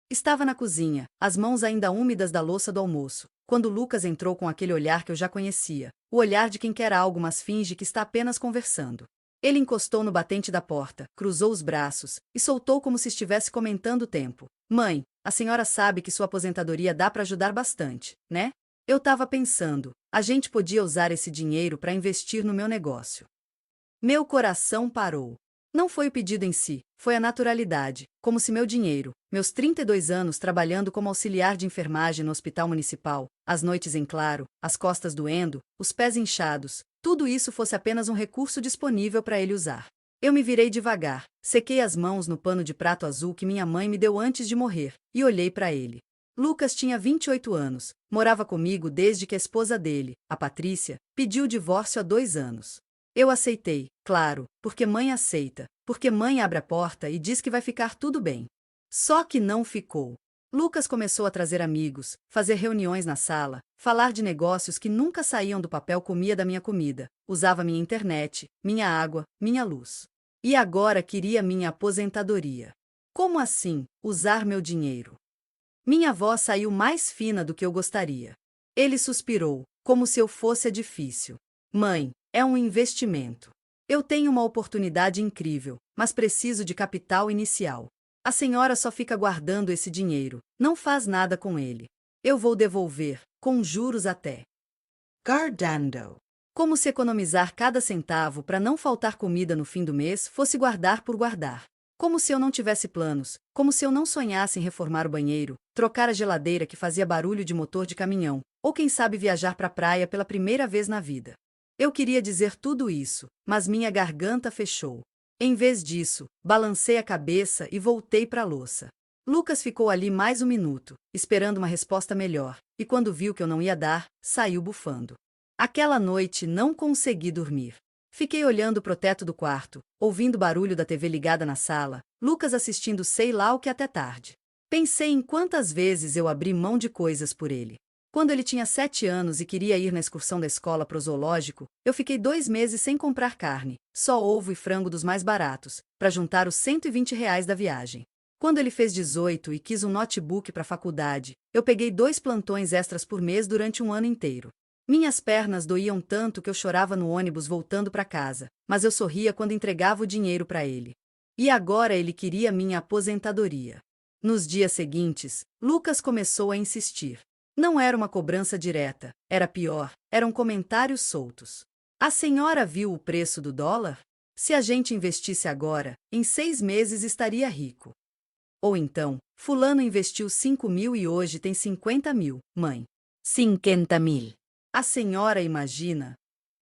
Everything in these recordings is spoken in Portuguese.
Estava na cozinha, as mãos ainda úmidas da louça do almoço, quando Lucas entrou com aquele olhar que eu já conhecia, o olhar de quem quer algo mas finge que está apenas conversando. Ele encostou no batente da porta, cruzou os braços e soltou como se estivesse comentando o tempo. Mãe, a senhora sabe que sua aposentadoria dá para ajudar bastante, né? Eu estava pensando, a gente podia usar esse dinheiro para investir no meu negócio. Meu coração parou. Não foi o pedido em si, foi a naturalidade, como se meu dinheiro, meus 32 anos trabalhando como auxiliar de enfermagem no hospital municipal, as noites em claro, as costas doendo, os pés inchados, tudo isso fosse apenas um recurso disponível para ele usar. Eu me virei devagar, sequei as mãos no pano de prato azul que minha mãe me deu antes de morrer, e olhei para ele. Lucas tinha 28 anos, morava comigo desde que a esposa dele, a Patrícia, pediu o divórcio há 2 anos. Eu aceitei, claro, porque mãe aceita, porque mãe abre a porta e diz que vai ficar tudo bem. Só que não ficou. Lucas começou a trazer amigos, fazer reuniões na sala, falar de negócios que nunca saíam do papel, comia da minha comida, usava minha internet, minha água, minha luz. E agora queria minha aposentadoria. Como assim, usar meu dinheiro? Minha voz saiu mais fina do que eu gostaria. Ele suspirou, como se eu fosse difícil. Mãe, é um investimento. Eu tenho uma oportunidade incrível, mas preciso de capital inicial. A senhora só fica guardando esse dinheiro, não faz nada com ele. Eu vou devolver, com juros até. Guardando. Como se economizar cada centavo para não faltar comida no fim do mês fosse guardar por guardar. Como se eu não tivesse planos, como se eu não sonhasse em reformar o banheiro, trocar a geladeira que fazia barulho de motor de caminhão, ou quem sabe viajar para a praia pela primeira vez na vida. Eu queria dizer tudo isso, mas minha garganta fechou. Em vez disso, balancei a cabeça e voltei para a louça. Lucas ficou ali mais 1 minuto, esperando uma resposta melhor, e quando viu que eu não ia dar, saiu bufando. Aquela noite não consegui dormir. Fiquei olhando pro teto do quarto, ouvindo o barulho da TV ligada na sala, Lucas assistindo sei lá o que até tarde. Pensei em quantas vezes eu abri mão de coisas por ele. Quando ele tinha 7 anos e queria ir na excursão da escola pro zoológico, eu fiquei 2 meses sem comprar carne, só ovo e frango dos mais baratos, para juntar os R$ 120 da viagem. Quando ele fez 18 e quis um notebook para a faculdade, eu peguei 2 plantões extras por mês durante um ano inteiro. Minhas pernas doíam tanto que eu chorava no ônibus voltando para casa, mas eu sorria quando entregava o dinheiro para ele. E agora ele queria minha aposentadoria. Nos dias seguintes, Lucas começou a insistir. Não era uma cobrança direta, era pior, eram comentários soltos. A senhora viu o preço do dólar? Se a gente investisse agora, em 6 meses estaria rico. Ou então, fulano investiu 5.000 e hoje tem 50.000, mãe. 50.000. A senhora imagina?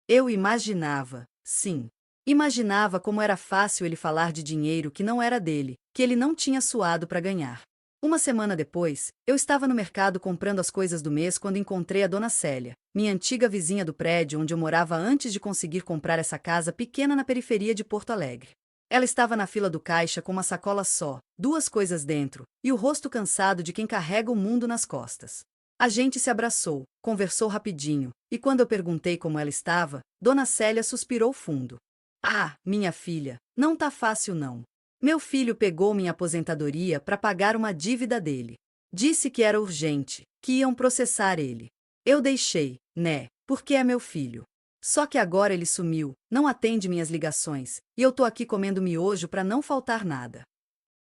Eu imaginava, sim. Imaginava como era fácil ele falar de dinheiro que não era dele, que ele não tinha suado para ganhar. Uma semana depois, eu estava no mercado comprando as coisas do mês quando encontrei a dona Célia, minha antiga vizinha do prédio onde eu morava antes de conseguir comprar essa casa pequena na periferia de Porto Alegre. Ela estava na fila do caixa com uma sacola só, 2 coisas dentro, e o rosto cansado de quem carrega o mundo nas costas. A gente se abraçou, conversou rapidinho, e quando eu perguntei como ela estava, dona Célia suspirou fundo. Ah, minha filha, não tá fácil não. Meu filho pegou minha aposentadoria para pagar uma dívida dele. Disse que era urgente, que iam processar ele. Eu deixei, né, porque é meu filho. Só que agora ele sumiu, não atende minhas ligações, e eu tô aqui comendo miojo para não faltar nada.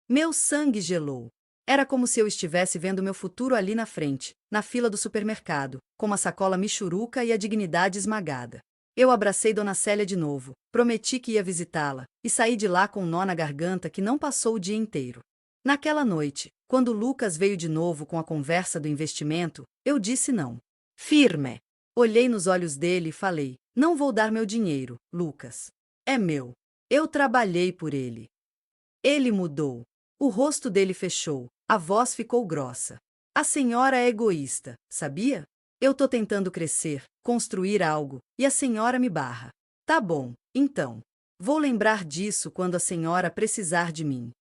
Meu sangue gelou. Era como se eu estivesse vendo meu futuro ali na frente, na fila do supermercado, com uma sacola michuruca e a dignidade esmagada. Eu abracei Dona Célia de novo, prometi que ia visitá-la, e saí de lá com um nó na garganta que não passou o dia inteiro. Naquela noite, quando Lucas veio de novo com a conversa do investimento, eu disse não. Firme. Olhei nos olhos dele e falei, não vou dar meu dinheiro, Lucas. É meu. Eu trabalhei por ele. Ele mudou. O rosto dele fechou, a voz ficou grossa. A senhora é egoísta, sabia? Eu tô tentando crescer, construir algo, e a senhora me barra. Tá bom, então. Vou lembrar disso quando a senhora precisar de mim.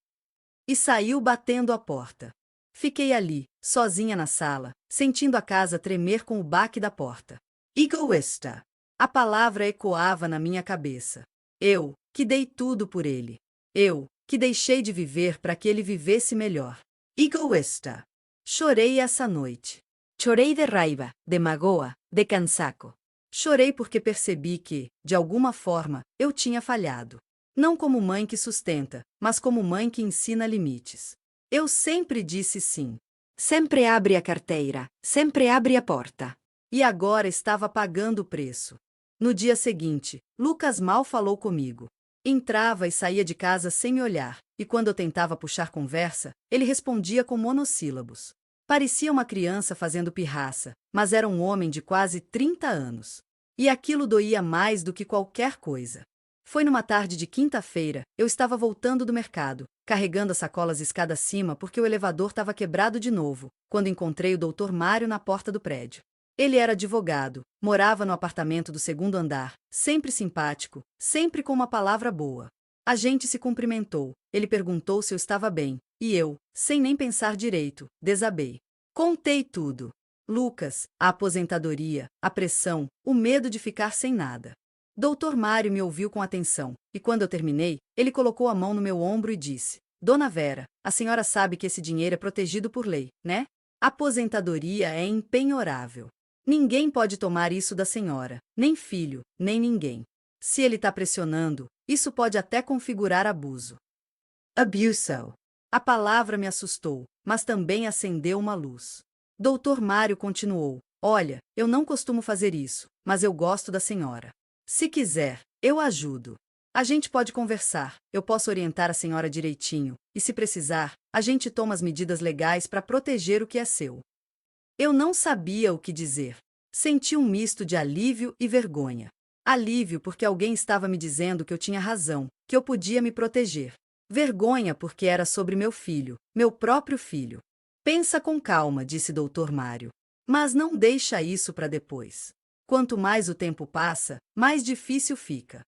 E saiu batendo a porta. Fiquei ali, sozinha na sala, sentindo a casa tremer com o baque da porta. Egoísta. A palavra ecoava na minha cabeça. Eu, que dei tudo por ele. Eu, que deixei de viver para que ele vivesse melhor. Egoísta. Chorei essa noite. Chorei de raiva, de magoa, de cansaco. Chorei porque percebi que, de alguma forma, eu tinha falhado. Não como mãe que sustenta, mas como mãe que ensina limites. Eu sempre disse sim. Sempre abre a carteira, sempre abre a porta. E agora estava pagando o preço. No dia seguinte, Lucas mal falou comigo. Entrava e saía de casa sem me olhar, e quando eu tentava puxar conversa, ele respondia com monossílabos. Parecia uma criança fazendo pirraça, mas era um homem de quase 30 anos. E aquilo doía mais do que qualquer coisa. Foi numa tarde de quinta-feira, eu estava voltando do mercado, carregando as sacolas escada acima porque o elevador estava quebrado de novo, quando encontrei o Dr. Mário na porta do prédio. Ele era advogado, morava no apartamento do segundo andar, sempre simpático, sempre com uma palavra boa. A gente se cumprimentou, ele perguntou se eu estava bem, e eu, sem nem pensar direito, desabei. Contei tudo. Lucas, a aposentadoria, a pressão, o medo de ficar sem nada. Dr. Mário me ouviu com atenção, e quando eu terminei, ele colocou a mão no meu ombro e disse: Dona Vera, a senhora sabe que esse dinheiro é protegido por lei, né? A aposentadoria é impenhorável. Ninguém pode tomar isso da senhora, nem filho, nem ninguém. Se ele está pressionando, isso pode até configurar abuso. Abuso. A palavra me assustou, mas também acendeu uma luz. Dr. Mário continuou: Olha, eu não costumo fazer isso, mas eu gosto da senhora. Se quiser, eu ajudo. A gente pode conversar, eu posso orientar a senhora direitinho, e se precisar, a gente toma as medidas legais para proteger o que é seu. Eu não sabia o que dizer. Senti um misto de alívio e vergonha. Alívio porque alguém estava me dizendo que eu tinha razão, que eu podia me proteger. Vergonha porque era sobre meu filho, meu próprio filho. Pensa com calma, disse Dr. Mário. Mas não deixa isso para depois. Quanto mais o tempo passa, mais difícil fica.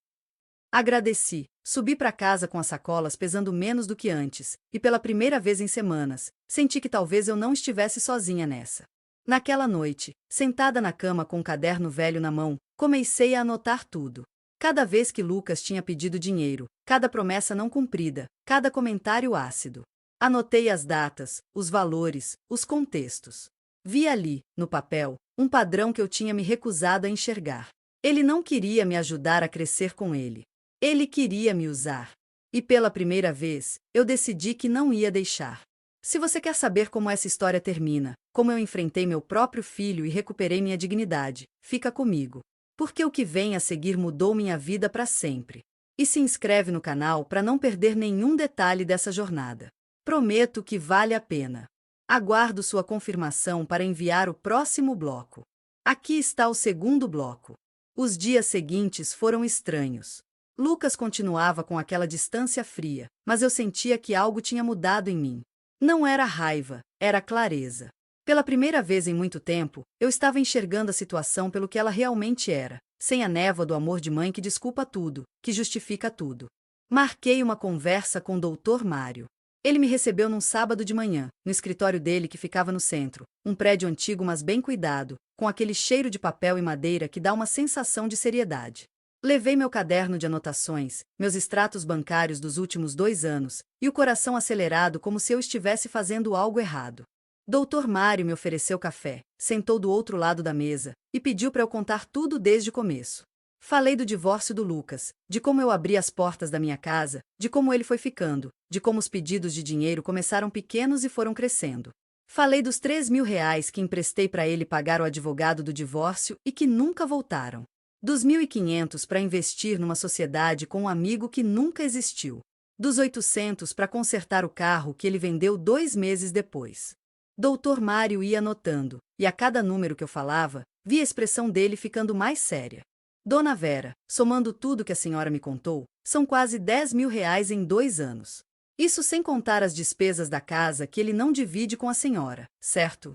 Agradeci, subi para casa com as sacolas pesando menos do que antes, e pela primeira vez em semanas, senti que talvez eu não estivesse sozinha nessa. Naquela noite, sentada na cama com um caderno velho na mão, comecei a anotar tudo. Cada vez que Lucas tinha pedido dinheiro, cada promessa não cumprida, cada comentário ácido. Anotei as datas, os valores, os contextos. Vi ali, no papel, um padrão que eu tinha me recusado a enxergar. Ele não queria me ajudar a crescer com ele. Ele queria me usar. E pela primeira vez, eu decidi que não ia deixar. Se você quer saber como essa história termina, como eu enfrentei meu próprio filho e recuperei minha dignidade, fica comigo. Porque o que vem a seguir mudou minha vida para sempre. E se inscreve no canal para não perder nenhum detalhe dessa jornada. Prometo que vale a pena. Aguardo sua confirmação para enviar o próximo bloco. Aqui está o segundo bloco. Os dias seguintes foram estranhos. Lucas continuava com aquela distância fria, mas eu sentia que algo tinha mudado em mim. Não era raiva, era clareza. Pela primeira vez em muito tempo, eu estava enxergando a situação pelo que ela realmente era, sem a névoa do amor de mãe que desculpa tudo, que justifica tudo. Marquei uma conversa com o Dr. Mário. Ele me recebeu num sábado de manhã, no escritório dele que ficava no centro, um prédio antigo mas bem cuidado, com aquele cheiro de papel e madeira que dá uma sensação de seriedade. Levei meu caderno de anotações, meus extratos bancários dos últimos 2 anos, e o coração acelerado como se eu estivesse fazendo algo errado. Dr. Mário me ofereceu café, sentou do outro lado da mesa, e pediu para eu contar tudo desde o começo. Falei do divórcio do Lucas, de como eu abri as portas da minha casa, de como ele foi ficando, de como os pedidos de dinheiro começaram pequenos e foram crescendo. Falei dos R$ 3.000 que emprestei para ele pagar o advogado do divórcio e que nunca voltaram. Dos 1.500 para investir numa sociedade com um amigo que nunca existiu. Dos 800 para consertar o carro que ele vendeu 2 meses depois. Dr. Mário ia anotando, e a cada número que eu falava, vi a expressão dele ficando mais séria. Dona Vera, somando tudo que a senhora me contou, são quase R$ 10.000 em 2 anos. Isso sem contar as despesas da casa que ele não divide com a senhora, certo?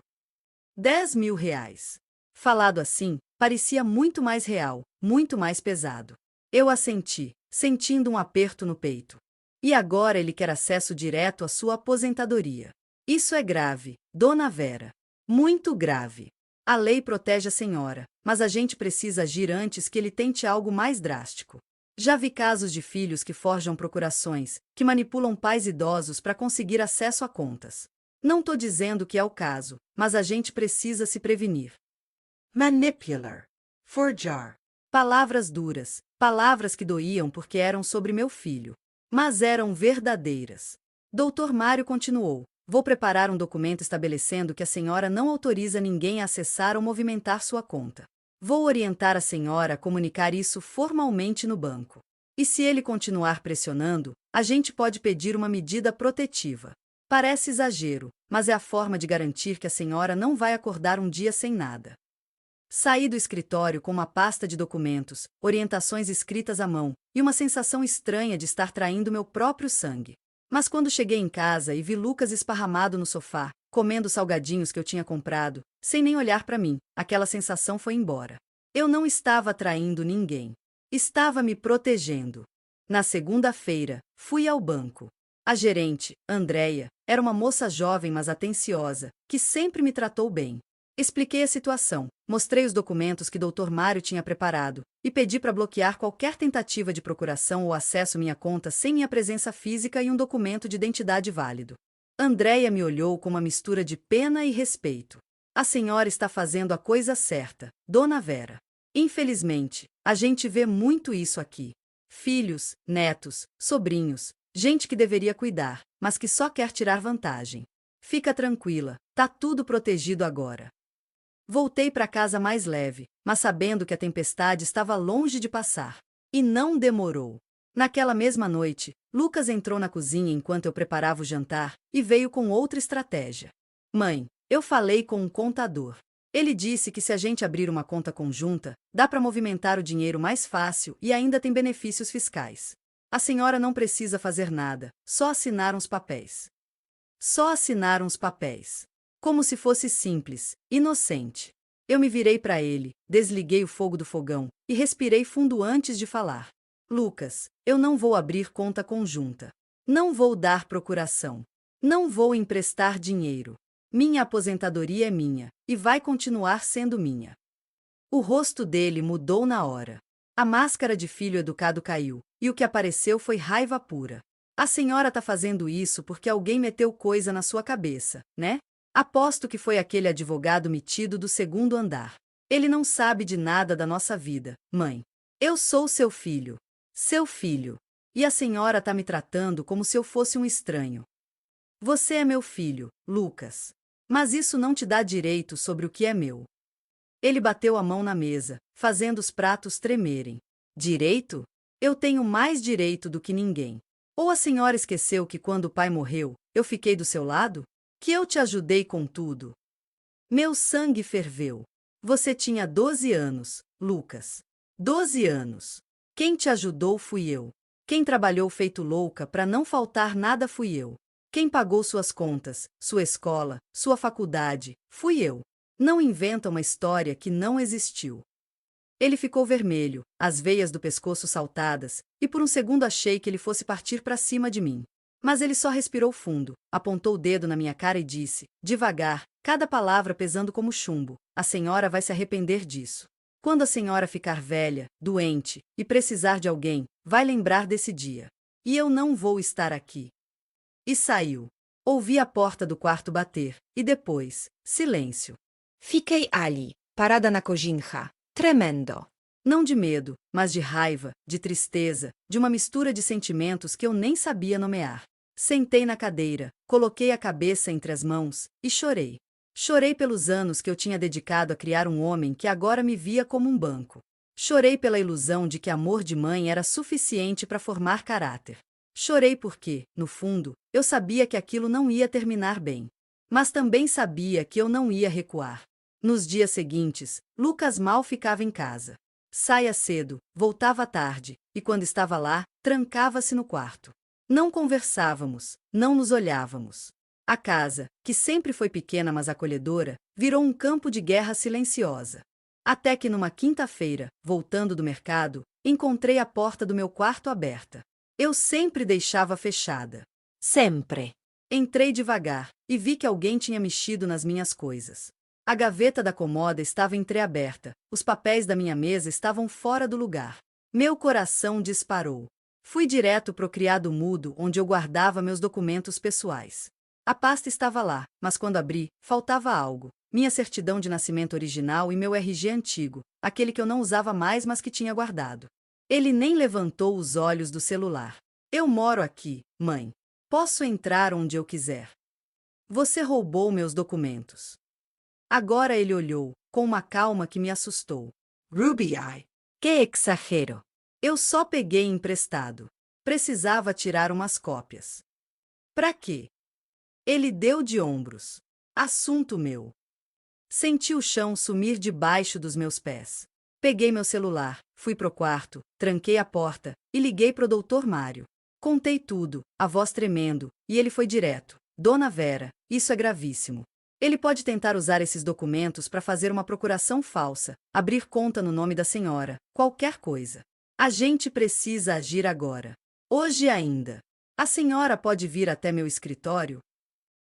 R$ 10.000. Falado assim, parecia muito mais real, muito mais pesado. Eu assenti, sentindo um aperto no peito. E agora ele quer acesso direto à sua aposentadoria. Isso é grave, Dona Vera. Muito grave. A lei protege a senhora, mas a gente precisa agir antes que ele tente algo mais drástico. Já vi casos de filhos que forjam procurações, que manipulam pais idosos para conseguir acesso a contas. Não tô dizendo que é o caso, mas a gente precisa se prevenir. Manipular. Forjar. Palavras duras, palavras que doíam porque eram sobre meu filho. Mas eram verdadeiras. Doutor Mário continuou. Vou preparar um documento estabelecendo que a senhora não autoriza ninguém a acessar ou movimentar sua conta. Vou orientar a senhora a comunicar isso formalmente no banco. E se ele continuar pressionando, a gente pode pedir uma medida protetiva. Parece exagero, mas é a forma de garantir que a senhora não vai acordar um dia sem nada. Saí do escritório com uma pasta de documentos, orientações escritas à mão, e uma sensação estranha de estar traindo meu próprio sangue. Mas quando cheguei em casa e vi Lucas esparramado no sofá, comendo os salgadinhos que eu tinha comprado, sem nem olhar para mim, aquela sensação foi embora. Eu não estava traindo ninguém. Estava me protegendo. Na segunda-feira, fui ao banco. A gerente, Andréia, era uma moça jovem mas atenciosa, que sempre me tratou bem. Expliquei a situação, mostrei os documentos que Dr. Mário tinha preparado e pedi para bloquear qualquer tentativa de procuração ou acesso à minha conta sem minha presença física e um documento de identidade válido. Andréia me olhou com uma mistura de pena e respeito. A senhora está fazendo a coisa certa, Dona Vera. Infelizmente, a gente vê muito isso aqui. Filhos, netos, sobrinhos, gente que deveria cuidar, mas que só quer tirar vantagem. Fica tranquila, tá tudo protegido agora. Voltei para casa mais leve, mas sabendo que a tempestade estava longe de passar. E não demorou. Naquela mesma noite, Lucas entrou na cozinha enquanto eu preparava o jantar e veio com outra estratégia. Mãe, eu falei com um contador. Ele disse que se a gente abrir uma conta conjunta, dá para movimentar o dinheiro mais fácil e ainda tem benefícios fiscais. A senhora não precisa fazer nada, só assinar uns papéis. Só assinar uns papéis. Como se fosse simples, inocente. Eu me virei para ele, desliguei o fogo do fogão e respirei fundo antes de falar. Lucas, eu não vou abrir conta conjunta. Não vou dar procuração. Não vou emprestar dinheiro. Minha aposentadoria é minha, e vai continuar sendo minha. O rosto dele mudou na hora. A máscara de filho educado caiu, e o que apareceu foi raiva pura. A senhora tá fazendo isso porque alguém meteu coisa na sua cabeça, né? Aposto que foi aquele advogado metido do segundo andar. Ele não sabe de nada da nossa vida, mãe. Eu sou seu filho. Seu filho. E a senhora tá me tratando como se eu fosse um estranho. Você é meu filho, Lucas. Mas isso não te dá direito sobre o que é meu. Ele bateu a mão na mesa, fazendo os pratos tremerem. Direito? Eu tenho mais direito do que ninguém. Ou a senhora esqueceu que quando o pai morreu, eu fiquei do seu lado? Que eu te ajudei com tudo. Meu sangue ferveu. Você tinha 12 anos, Lucas. 12 anos. Quem te ajudou fui eu. Quem trabalhou feito louca para não faltar nada fui eu. Quem pagou suas contas, sua escola, sua faculdade, fui eu. Não inventa uma história que não existiu. Ele ficou vermelho, as veias do pescoço saltadas, e por um segundo achei que ele fosse partir para cima de mim. Mas ele só respirou fundo, apontou o dedo na minha cara e disse, devagar, cada palavra pesando como chumbo, a senhora vai se arrepender disso. Quando a senhora ficar velha, doente, e precisar de alguém, vai lembrar desse dia. E eu não vou estar aqui. E saiu. Ouvi a porta do quarto bater, e depois, silêncio. Fiquei ali, parada na cozinha, tremendo. Não de medo, mas de raiva, de tristeza, de uma mistura de sentimentos que eu nem sabia nomear. Sentei na cadeira, coloquei a cabeça entre as mãos e chorei. Chorei pelos anos que eu tinha dedicado a criar um homem que agora me via como um banco. Chorei pela ilusão de que amor de mãe era suficiente para formar caráter. Chorei porque, no fundo, eu sabia que aquilo não ia terminar bem. Mas também sabia que eu não ia recuar. Nos dias seguintes, Lucas mal ficava em casa. Saía cedo, voltava tarde, e quando estava lá, trancava-se no quarto. Não conversávamos, não nos olhávamos. A casa, que sempre foi pequena mas acolhedora, virou um campo de guerra silenciosa. Até que numa quinta-feira, voltando do mercado, encontrei a porta do meu quarto aberta. Eu sempre deixava fechada. Sempre. Entrei devagar e vi que alguém tinha mexido nas minhas coisas. A gaveta da comoda estava entreaberta, os papéis da minha mesa estavam fora do lugar. Meu coração disparou. Fui direto pro criado mudo onde eu guardava meus documentos pessoais. A pasta estava lá, mas quando abri, faltava algo. Minha certidão de nascimento original e meu RG antigo, aquele que eu não usava mais mas que tinha guardado. Ele nem levantou os olhos do celular. Eu moro aqui, mãe. Posso entrar onde eu quiser. Você roubou meus documentos. Agora ele olhou, com uma calma que me assustou. Ruby Eye. Que exagero. Eu só peguei emprestado. Precisava tirar umas cópias. Pra quê? Ele deu de ombros. Assunto meu. Senti o chão sumir debaixo dos meus pés. Peguei meu celular, fui pro quarto, tranquei a porta e liguei pro Dr. Mário. Contei tudo, a voz tremendo, e ele foi direto. Dona Vera, isso é gravíssimo. Ele pode tentar usar esses documentos para fazer uma procuração falsa, abrir conta no nome da senhora, qualquer coisa. A gente precisa agir agora. Hoje ainda. A senhora pode vir até meu escritório?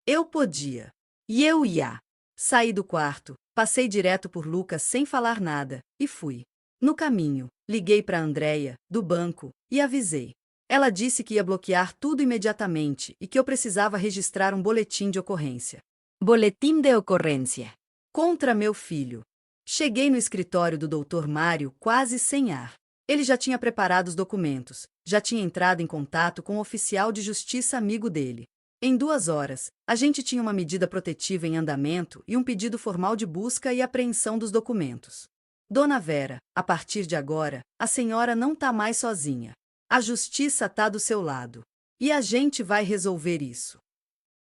Eu podia. E eu ia. Saí do quarto, passei direto por Lucas sem falar nada, e fui. No caminho, liguei para Andréia, do banco, e avisei. Ela disse que ia bloquear tudo imediatamente e que eu precisava registrar um boletim de ocorrência. Boletim de ocorrência. Contra meu filho. Cheguei no escritório do Dr. Mário quase sem ar. Ele já tinha preparado os documentos, já tinha entrado em contato com o oficial de justiça amigo dele. Em 2 horas, a gente tinha uma medida protetiva em andamento e um pedido formal de busca e apreensão dos documentos. Dona Vera, a partir de agora, a senhora não tá mais sozinha. A justiça tá do seu lado. E a gente vai resolver isso.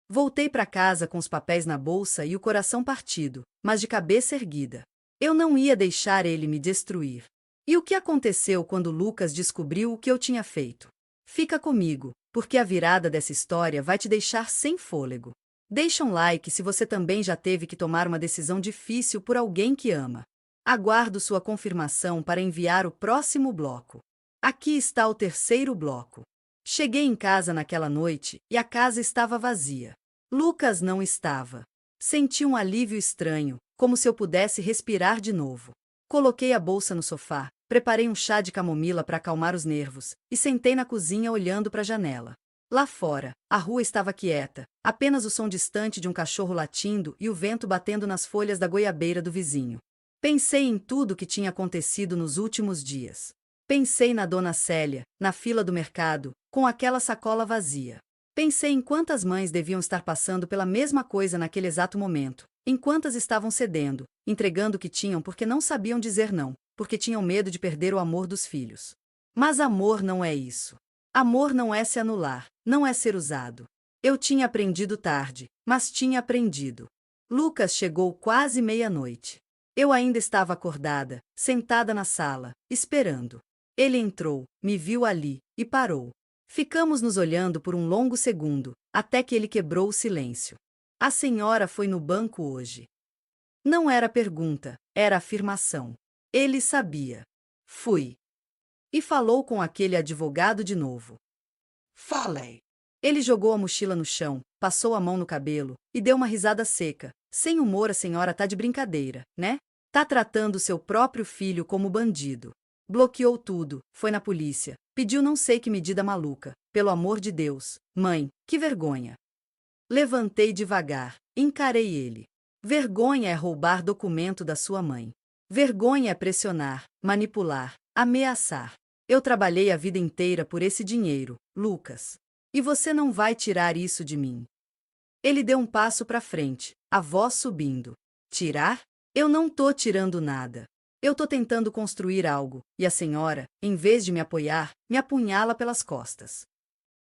Voltei para casa com os papéis na bolsa e o coração partido, mas de cabeça erguida. Eu não ia deixar ele me destruir. E o que aconteceu quando Lucas descobriu o que eu tinha feito? Fica comigo, porque a virada dessa história vai te deixar sem fôlego. Deixa um like se você também já teve que tomar uma decisão difícil por alguém que ama. Aguardo sua confirmação para enviar o próximo bloco. Aqui está o 3º bloco. Cheguei em casa naquela noite e a casa estava vazia. Lucas não estava. Senti um alívio estranho, como se eu pudesse respirar de novo. Coloquei a bolsa no sofá, preparei um chá de camomila para acalmar os nervos e sentei na cozinha olhando para a janela. Lá fora, a rua estava quieta, apenas o som distante de um cachorro latindo e o vento batendo nas folhas da goiabeira do vizinho. Pensei em tudo o que tinha acontecido nos últimos dias. Pensei na dona Célia, na fila do mercado, com aquela sacola vazia. Pensei em quantas mães deviam estar passando pela mesma coisa naquele exato momento, em quantas estavam cedendo, entregando o que tinham porque não sabiam dizer não, porque tinham medo de perder o amor dos filhos. Mas amor não é isso. Amor não é se anular, não é ser usado. Eu tinha aprendido tarde, mas tinha aprendido. Lucas chegou quase meia-noite. Eu ainda estava acordada, sentada na sala, esperando. Ele entrou, me viu ali, e parou. Ficamos nos olhando por um longo segundo, até que ele quebrou o silêncio. A senhora foi no banco hoje. Não era pergunta, era afirmação. Ele sabia. Fui. E falou com aquele advogado de novo. Falei. Ele jogou a mochila no chão, passou a mão no cabelo e deu uma risada seca. Sem humor, a senhora tá de brincadeira, né? Tá tratando seu próprio filho como bandido. Bloqueou tudo, foi na polícia, pediu não sei que medida maluca. Pelo amor de Deus, mãe, que vergonha. Levantei devagar, encarei ele. Vergonha é roubar documento da sua mãe. Vergonha é pressionar, manipular, ameaçar. Eu trabalhei a vida inteira por esse dinheiro, Lucas. E você não vai tirar isso de mim. Ele deu um passo para frente, a voz subindo. Tirar? Eu não tô tirando nada. Eu tô tentando construir algo, e a senhora, em vez de me apoiar, me apunhala pelas costas.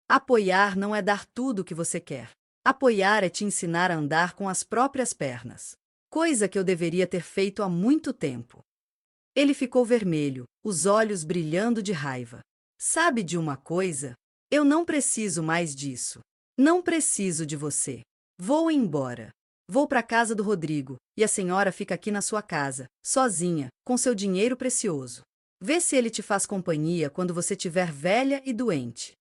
Apoiar não é dar tudo o que você quer. Apoiar é te ensinar a andar com as próprias pernas. Coisa que eu deveria ter feito há muito tempo. Ele ficou vermelho, os olhos brilhando de raiva. Sabe de uma coisa? Eu não preciso mais disso. Não preciso de você. Vou embora. Vou para a casa do Rodrigo, e a senhora fica aqui na sua casa, sozinha, com seu dinheiro precioso. Vê se ele te faz companhia quando você estiver velha e doente.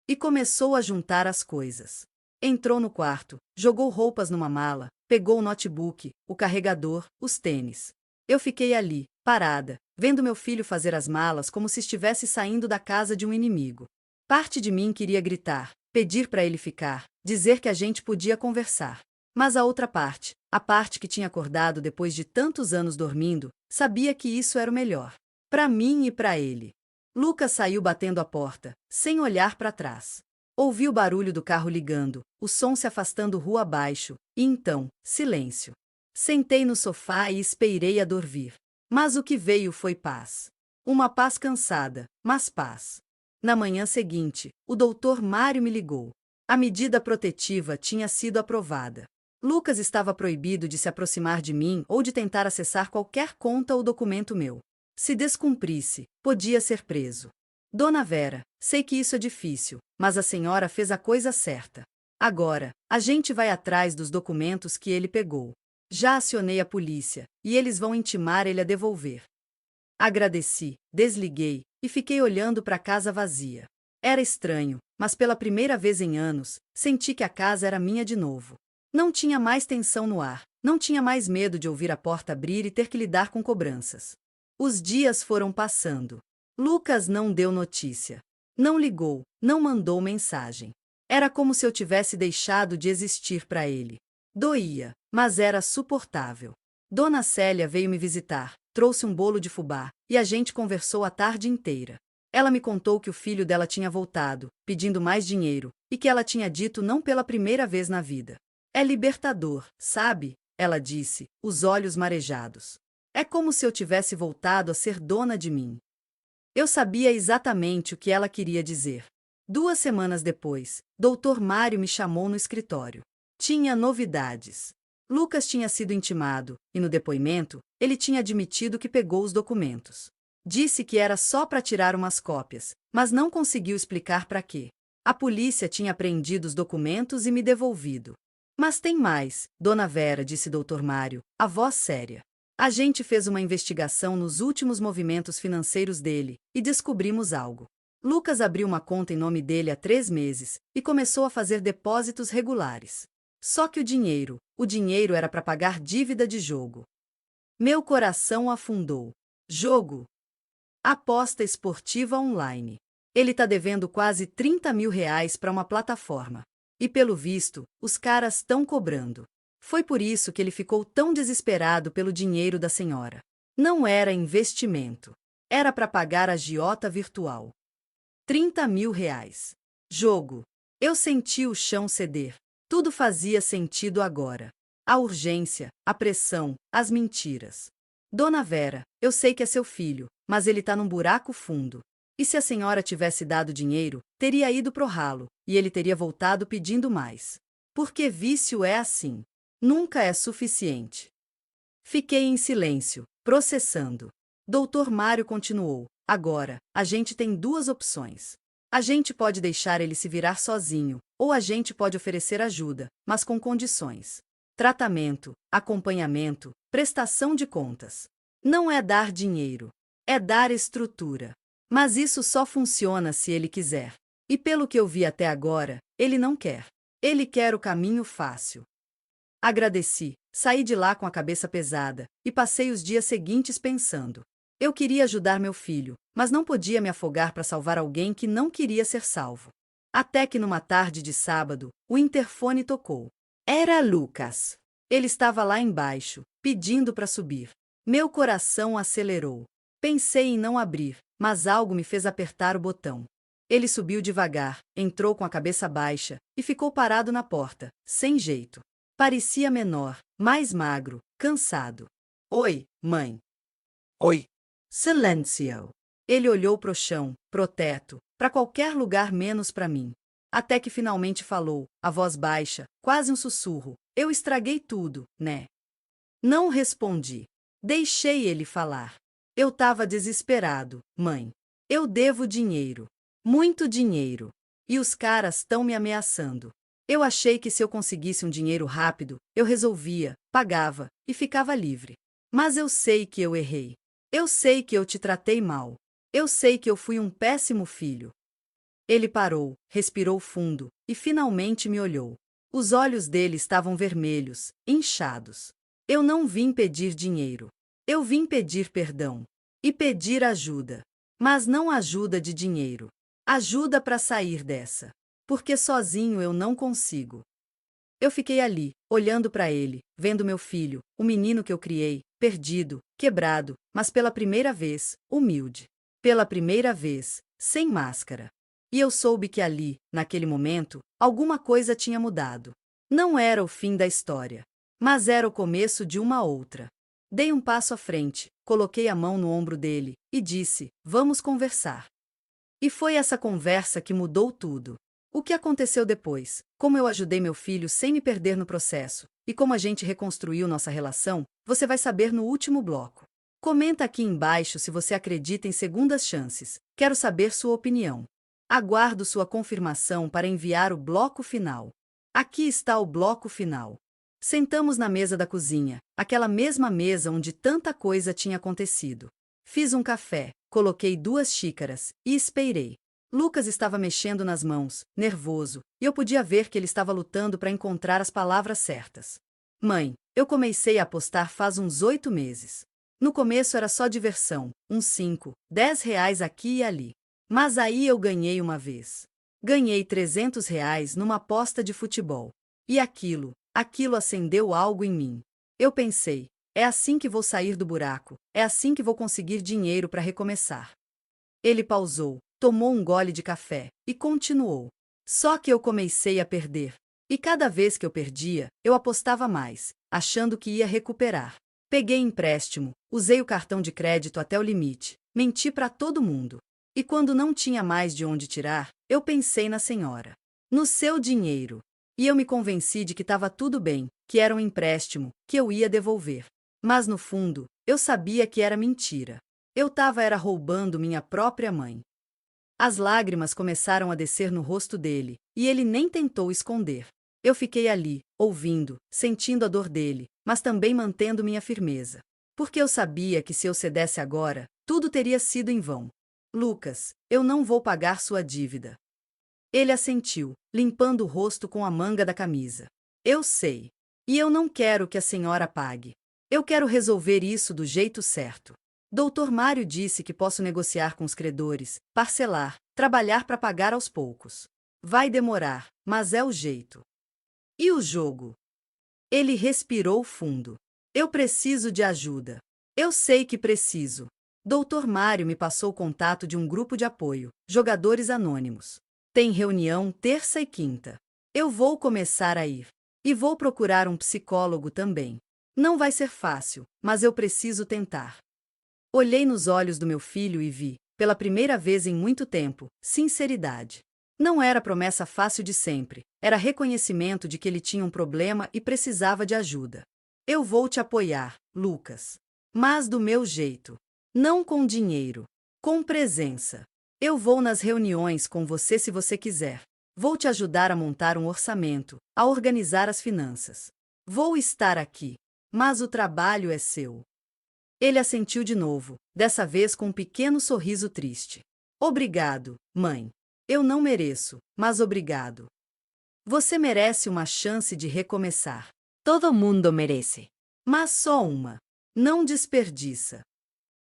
E começou a juntar as coisas. Entrou no quarto, jogou roupas numa mala, pegou o notebook, o carregador, os tênis. Eu fiquei ali, parada, vendo meu filho fazer as malas como se estivesse saindo da casa de um inimigo. Parte de mim queria gritar, pedir para ele ficar, dizer que a gente podia conversar. Mas a outra parte, a parte que tinha acordado depois de tantos anos dormindo, sabia que isso era o melhor. Para mim e para ele. Lucas saiu batendo a porta, sem olhar para trás. Ouvi o barulho do carro ligando, o som se afastando rua abaixo, e então, silêncio. Sentei no sofá e esperei a dor vir. Mas o que veio foi paz. Uma paz cansada, mas paz. Na manhã seguinte, o doutor Mário me ligou. A medida protetiva tinha sido aprovada. Lucas estava proibido de se aproximar de mim ou de tentar acessar qualquer conta ou documento meu. Se descumprisse, podia ser preso. Dona Vera, sei que isso é difícil, mas a senhora fez a coisa certa. Agora, a gente vai atrás dos documentos que ele pegou. Já acionei a polícia, e eles vão intimar ele a devolver. Agradeci, desliguei, e fiquei olhando para a casa vazia. Era estranho, mas pela primeira vez em anos, senti que a casa era minha de novo. Não tinha mais tensão no ar, não tinha mais medo de ouvir a porta abrir e ter que lidar com cobranças. Os dias foram passando. Lucas não deu notícia. Não ligou, não mandou mensagem. Era como se eu tivesse deixado de existir para ele. Doía, mas era suportável. Dona Célia veio me visitar, trouxe um bolo de fubá, e a gente conversou a tarde inteira. Ela me contou que o filho dela tinha voltado, pedindo mais dinheiro, e que ela tinha dito não pela primeira vez na vida. É libertador, sabe? Ela disse, os olhos marejados. É como se eu tivesse voltado a ser dona de mim. Eu sabia exatamente o que ela queria dizer. 2 semanas depois, Dr. Mário me chamou no escritório. Tinha novidades. Lucas tinha sido intimado, e no depoimento, ele tinha admitido que pegou os documentos. Disse que era só para tirar umas cópias, mas não conseguiu explicar para quê. A polícia tinha apreendido os documentos e me devolvido. Mas tem mais, Dona Vera, disse Dr. Mário, a voz séria. A gente fez uma investigação nos últimos movimentos financeiros dele, e descobrimos algo. Lucas abriu uma conta em nome dele há 3 meses, e começou a fazer depósitos regulares. Só que o dinheiro era para pagar dívida de jogo. Meu coração afundou. Jogo? Aposta esportiva online. Ele tá devendo quase R$ 30.000 para uma plataforma. E pelo visto, os caras estão cobrando. Foi por isso que ele ficou tão desesperado pelo dinheiro da senhora. Não era investimento. Era para pagar a agiota virtual. R$ 30.000. Jogo. Eu senti o chão ceder. Tudo fazia sentido agora. A urgência, a pressão, as mentiras. Dona Vera, eu sei que é seu filho, mas ele tá num buraco fundo. E se a senhora tivesse dado dinheiro, teria ido pro ralo, e ele teria voltado pedindo mais. Porque vício é assim. Nunca é suficiente. Fiquei em silêncio, processando. Dr. Mário continuou. Agora, a gente tem 2 opções. A gente pode deixar ele se virar sozinho, ou a gente pode oferecer ajuda, mas com condições. Tratamento, acompanhamento, prestação de contas. Não é dar dinheiro, é dar estrutura. Mas isso só funciona se ele quiser. E pelo que eu vi até agora, ele não quer. Ele quer o caminho fácil. Agradeci, saí de lá com a cabeça pesada, e passei os dias seguintes pensando. Eu queria ajudar meu filho, mas não podia me afogar para salvar alguém que não queria ser salvo. Até que numa tarde de sábado, o interfone tocou. Era Lucas. Ele estava lá embaixo, pedindo para subir. Meu coração acelerou. Pensei em não abrir, mas algo me fez apertar o botão. Ele subiu devagar, entrou com a cabeça baixa, e ficou parado na porta, sem jeito. Parecia menor, mais magro, cansado. Oi, mãe. Oi. Silêncio. Ele olhou pro chão, pro teto, para qualquer lugar menos para mim. Até que finalmente falou, a voz baixa, quase um sussurro. Eu estraguei tudo, né? Não respondi. Deixei ele falar. Eu tava desesperado, mãe. Eu devo dinheiro. Muito dinheiro. E os caras estão me ameaçando. Eu achei que se eu conseguisse um dinheiro rápido, eu resolvia, pagava, e ficava livre. Mas eu sei que eu errei. Eu sei que eu te tratei mal. Eu sei que eu fui um péssimo filho. Ele parou, respirou fundo, e finalmente me olhou. Os olhos dele estavam vermelhos, inchados. Eu não vim pedir dinheiro. Eu vim pedir perdão. E pedir ajuda. Mas não ajuda de dinheiro. Ajuda para sair dessa. Porque sozinho eu não consigo. Eu fiquei ali, olhando para ele, vendo meu filho, o menino que eu criei, perdido, quebrado, mas pela primeira vez, humilde. Pela primeira vez, sem máscara. E eu soube que ali, naquele momento, alguma coisa tinha mudado. Não era o fim da história, mas era o começo de uma outra. Dei um passo à frente, coloquei a mão no ombro dele e disse: "Vamos conversar." E foi essa conversa que mudou tudo. O que aconteceu depois, como eu ajudei meu filho sem me perder no processo, e como a gente reconstruiu nossa relação, você vai saber no último bloco. Comenta aqui embaixo se você acredita em segundas chances. Quero saber sua opinião. Aguardo sua confirmação para enviar o bloco final. Aqui está o bloco final. Sentamos na mesa da cozinha, aquela mesma mesa onde tanta coisa tinha acontecido. Fiz um café, coloquei 2 xícaras e esperei. Lucas estava mexendo nas mãos, nervoso, e eu podia ver que ele estava lutando para encontrar as palavras certas. "Mãe, eu comecei a apostar faz uns 8 meses. No começo era só diversão, uns 5, 10 reais aqui e ali. Mas aí eu ganhei uma vez. Ganhei 300 reais numa aposta de futebol. E aquilo acendeu algo em mim. Eu pensei, é assim que vou sair do buraco, é assim que vou conseguir dinheiro para recomeçar." Ele pausou, tomou um gole de café e continuou. "Só que eu comecei a perder. E cada vez que eu perdia, eu apostava mais, achando que ia recuperar. Peguei empréstimo, usei o cartão de crédito até o limite, menti para todo mundo. E quando não tinha mais de onde tirar, eu pensei na senhora. No seu dinheiro. E eu me convenci de que estava tudo bem, que era um empréstimo, que eu ia devolver. Mas no fundo, eu sabia que era mentira. Eu estava roubando minha própria mãe." As lágrimas começaram a descer no rosto dele, e ele nem tentou esconder. Eu fiquei ali, ouvindo, sentindo a dor dele, mas também mantendo minha firmeza. Porque eu sabia que se eu cedesse agora, tudo teria sido em vão. "Lucas, eu não vou pagar sua dívida." Ele assentiu, limpando o rosto com a manga da camisa. "Eu sei. E eu não quero que a senhora pague. Eu quero resolver isso do jeito certo. Doutor Mário disse que posso negociar com os credores, parcelar, trabalhar para pagar aos poucos. Vai demorar, mas é o jeito." "E o jogo?" Ele respirou fundo. "Eu preciso de ajuda. Eu sei que preciso. Doutor Mário me passou o contato de um grupo de apoio, Jogadores Anônimos. Tem reunião terça e quinta. Eu vou começar a ir. E vou procurar um psicólogo também. Não vai ser fácil, mas eu preciso tentar." Olhei nos olhos do meu filho e vi, pela primeira vez em muito tempo, sinceridade. Não era promessa fácil de sempre, era reconhecimento de que ele tinha um problema e precisava de ajuda. "Eu vou te apoiar, Lucas. Mas do meu jeito. Não com dinheiro. Com presença. Eu vou nas reuniões com você se você quiser. Vou te ajudar a montar um orçamento, a organizar as finanças. Vou estar aqui. Mas o trabalho é seu." Ele assentiu de novo, dessa vez com um pequeno sorriso triste. "Obrigado, mãe. Eu não mereço, mas obrigado. Você merece uma chance de recomeçar. Todo mundo merece. Mas só uma. Não desperdiça."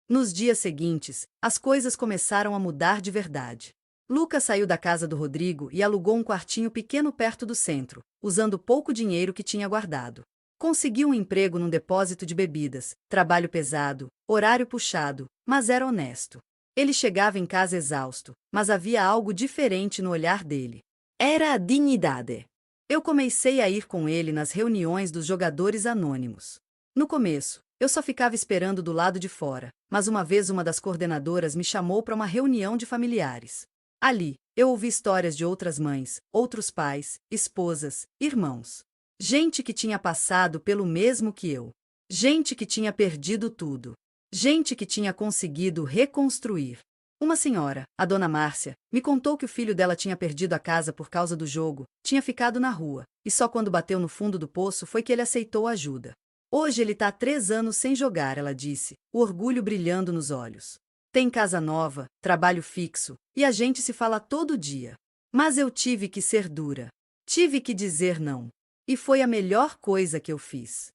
Nos dias seguintes, as coisas começaram a mudar de verdade. Lucas saiu da casa do Rodrigo e alugou um quartinho pequeno perto do centro, usando pouco dinheiro que tinha guardado. Conseguiu um emprego num depósito de bebidas, trabalho pesado, horário puxado, mas era honesto. Ele chegava em casa exausto, mas havia algo diferente no olhar dele. Era a dignidade. Eu comecei a ir com ele nas reuniões dos Jogadores Anônimos. No começo, eu só ficava esperando do lado de fora, mas uma vez uma das coordenadoras me chamou para uma reunião de familiares. Ali, eu ouvi histórias de outras mães, outros pais, esposas, irmãos. Gente que tinha passado pelo mesmo que eu. Gente que tinha perdido tudo. Gente que tinha conseguido reconstruir. Uma senhora, a dona Márcia, me contou que o filho dela tinha perdido a casa por causa do jogo, tinha ficado na rua, e só quando bateu no fundo do poço foi que ele aceitou ajuda. Hoje ele está há 3 anos sem jogar, ela disse, o orgulho brilhando nos olhos. Tem casa nova, trabalho fixo, e a gente se fala todo dia. Mas eu tive que ser dura. Tive que dizer não. E foi a melhor coisa que eu fiz.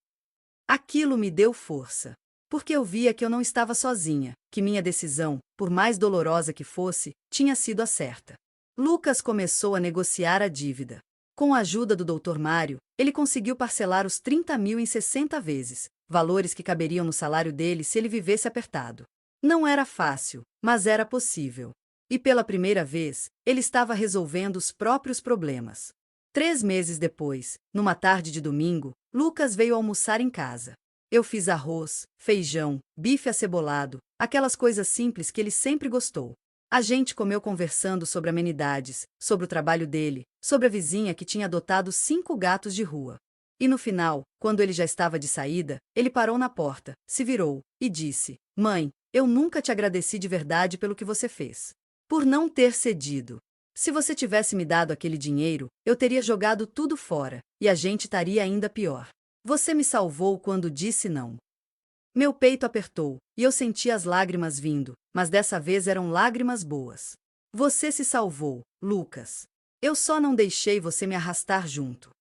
Aquilo me deu força. Porque eu via que eu não estava sozinha, que minha decisão, por mais dolorosa que fosse, tinha sido a certa. Lucas começou a negociar a dívida. Com a ajuda do Dr. Mário, ele conseguiu parcelar os 30 mil em 60 vezes, valores que caberiam no salário dele se ele vivesse apertado. Não era fácil, mas era possível. E pela primeira vez, ele estava resolvendo os próprios problemas. 3 meses depois, numa tarde de domingo, Lucas veio almoçar em casa. Eu fiz arroz, feijão, bife acebolado, aquelas coisas simples que ele sempre gostou. A gente comeu conversando sobre amenidades, sobre o trabalho dele, sobre a vizinha que tinha adotado 5 gatos de rua. E no final, quando ele já estava de saída, ele parou na porta, se virou e disse: "Mãe, eu nunca te agradeci de verdade pelo que você fez. Por não ter cedido. Se você tivesse me dado aquele dinheiro, eu teria jogado tudo fora, e a gente estaria ainda pior. Você me salvou quando disse não." Meu peito apertou, e eu senti as lágrimas vindo, mas dessa vez eram lágrimas boas. Você se salvou, Lucas. Eu só não deixei você me arrastar junto.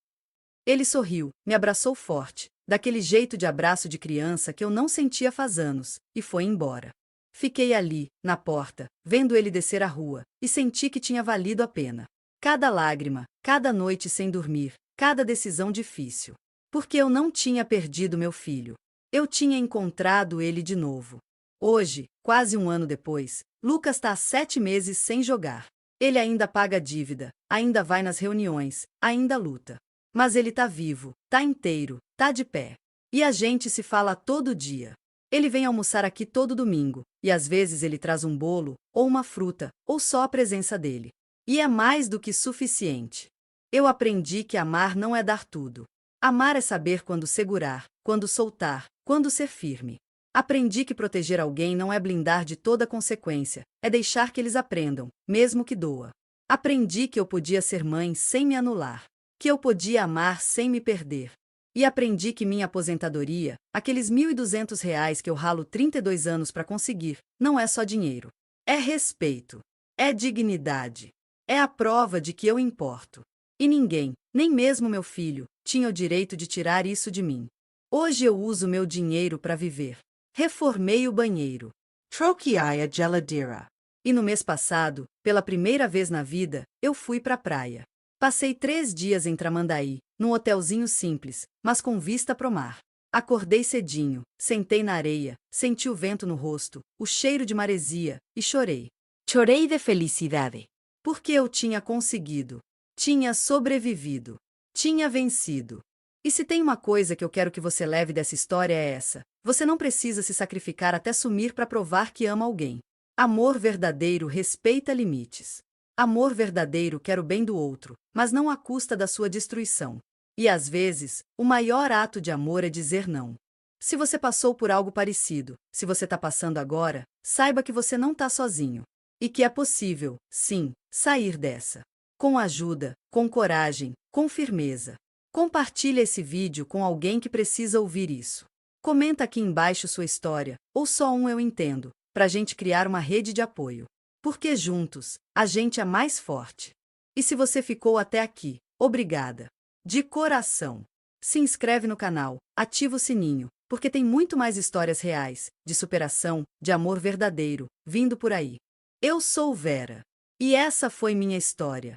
Ele sorriu, me abraçou forte, daquele jeito de abraço de criança que eu não sentia faz anos, e foi embora. Fiquei ali, na porta, vendo ele descer a rua, e senti que tinha valido a pena. Cada lágrima, cada noite sem dormir, cada decisão difícil. Porque eu não tinha perdido meu filho. Eu tinha encontrado ele de novo. Hoje, quase um ano depois, Lucas está há 7 meses sem jogar. Ele ainda paga a dívida, ainda vai nas reuniões, ainda luta. Mas ele tá vivo, tá inteiro, tá de pé. E a gente se fala todo dia. Ele vem almoçar aqui todo domingo, e às vezes ele traz um bolo, ou uma fruta, ou só a presença dele. E é mais do que suficiente. Eu aprendi que amar não é dar tudo. Amar é saber quando segurar, quando soltar, quando ser firme. Aprendi que proteger alguém não é blindar de toda consequência, é deixar que eles aprendam, mesmo que doa. Aprendi que eu podia ser mãe sem me anular, que eu podia amar sem me perder. E aprendi que minha aposentadoria, aqueles R$ 1.200 que eu ralo 32 anos para conseguir, não é só dinheiro. É respeito. É dignidade. É a prova de que eu importo. E ninguém, nem mesmo meu filho, tinha o direito de tirar isso de mim. Hoje eu uso meu dinheiro para viver. Reformei o banheiro. Troquei a geladeira. E no mês passado, pela primeira vez na vida, eu fui para a praia. Passei 3 dias em Tramandaí, num hotelzinho simples, mas com vista pro mar. Acordei cedinho, sentei na areia, senti o vento no rosto, o cheiro de maresia, e chorei. Chorei de felicidade. Porque eu tinha conseguido. Tinha sobrevivido. Tinha vencido. E se tem uma coisa que eu quero que você leve dessa história é essa: você não precisa se sacrificar até sumir para provar que ama alguém. Amor verdadeiro respeita limites. Amor verdadeiro quer o bem do outro, mas não à custa da sua destruição. E às vezes, o maior ato de amor é dizer não. Se você passou por algo parecido, se você está passando agora, saiba que você não está sozinho. E que é possível, sim, sair dessa. Com ajuda, com coragem, com firmeza. Compartilhe esse vídeo com alguém que precisa ouvir isso. Comenta aqui embaixo sua história, ou só um eu entendo, para a gente criar uma rede de apoio. Porque juntos, a gente é mais forte. E se você ficou até aqui, obrigada. De coração. Se inscreve no canal, ativa o sininho, porque tem muito mais histórias reais, de superação, de amor verdadeiro, vindo por aí. Eu sou Vera. E essa foi minha história.